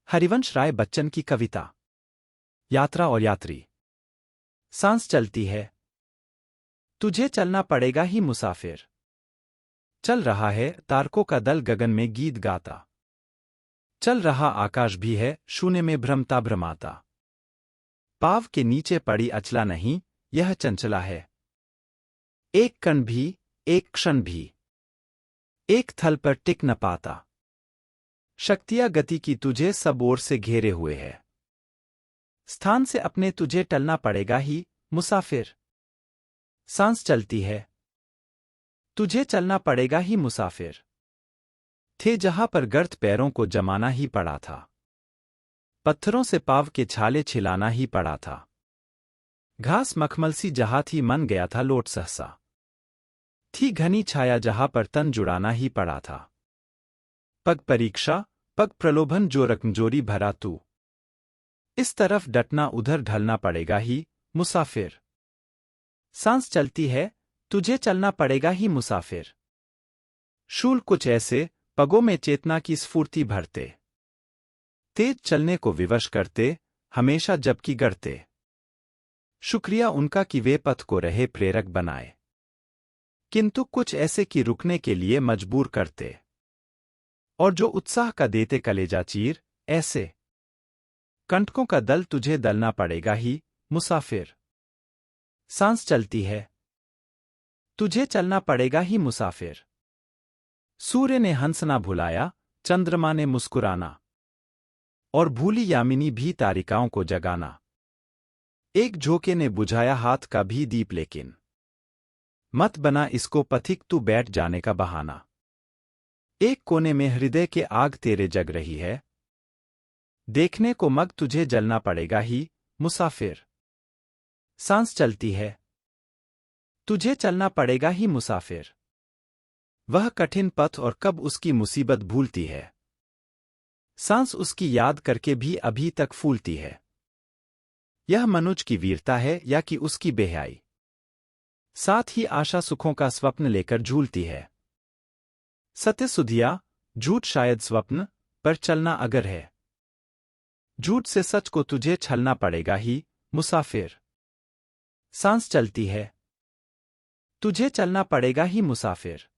हरिवंश राय बच्चन की कविता। यात्रा और यात्री। सांस चलती है, तुझे चलना पड़ेगा ही मुसाफिर। चल रहा है तारकों का दल गगन में गीत गाता। चल रहा आकाश भी है शून्य में भ्रमता भ्रमाता। पाव के नीचे पड़ी अचला नहीं, यह चंचला है। एक कण भी, एक क्षण भी, एक थल पर टिक न पाता। शक्तियां गति की तुझे सब ओर से घेरे हुए है। स्थान से अपने तुझे टलना पड़ेगा ही मुसाफिर। सांस चलती है, तुझे चलना पड़ेगा ही मुसाफिर। थे जहां पर गर्त पैरों को जमाना ही पड़ा था। पत्थरों से पाव के छाले छिलाना ही पड़ा था। घास मखमल सी जहां थी मन गया था लोट सहसा। थी घनी छाया जहां पर तन जुड़ाना ही पड़ा था। पग परीक्षा, पग प्रलोभन जो रकमजोरी भरा तू। इस तरफ डटना उधर ढलना पड़ेगा ही मुसाफिर। सांस चलती है, तुझे चलना पड़ेगा ही मुसाफिर। शूल कुछ ऐसे पगों में चेतना की स्फूर्ति भरते। तेज चलने को विवश करते, हमेशा जबकि गढ़ते। शुक्रिया उनका कि वे पथ को रहे प्रेरक बनाए। किंतु कुछ ऐसे कि रुकने के लिए मजबूर करते। और जो उत्साह का देते कलेजा चीर, ऐसे कंटकों का दल तुझे दलना पड़ेगा ही मुसाफिर। सांस चलती है, तुझे चलना पड़ेगा ही मुसाफिर। सूर्य ने हंसना भुलाया, चंद्रमा ने मुस्कुराना। और भूली यामिनी भी तारिकाओं को जगाना। एक झोंके ने बुझाया हाथ का भी दीप लेकिन मत बना इसको पथिक तू बैठ जाने का बहाना। एक कोने में हृदय के आग तेरे जग रही है। देखने को मग तुझे जलना पड़ेगा ही मुसाफिर। सांस चलती है, तुझे चलना पड़ेगा ही मुसाफिर। वह कठिन पथ और कब उसकी मुसीबत भूलती है। सांस उसकी याद करके भी अभी तक फूलती है। यह मनुज की वीरता है या कि उसकी बेहयाई। साथ ही आशा सुखों का स्वप्न लेकर झूलती है। सत्य सुधिया, झूठ शायद स्वप्न, पर चलना अगर है। झूठ से सच को तुझे छलना पड़ेगा ही मुसाफिर। सांस चलती है, तुझे चलना पड़ेगा ही मुसाफिर।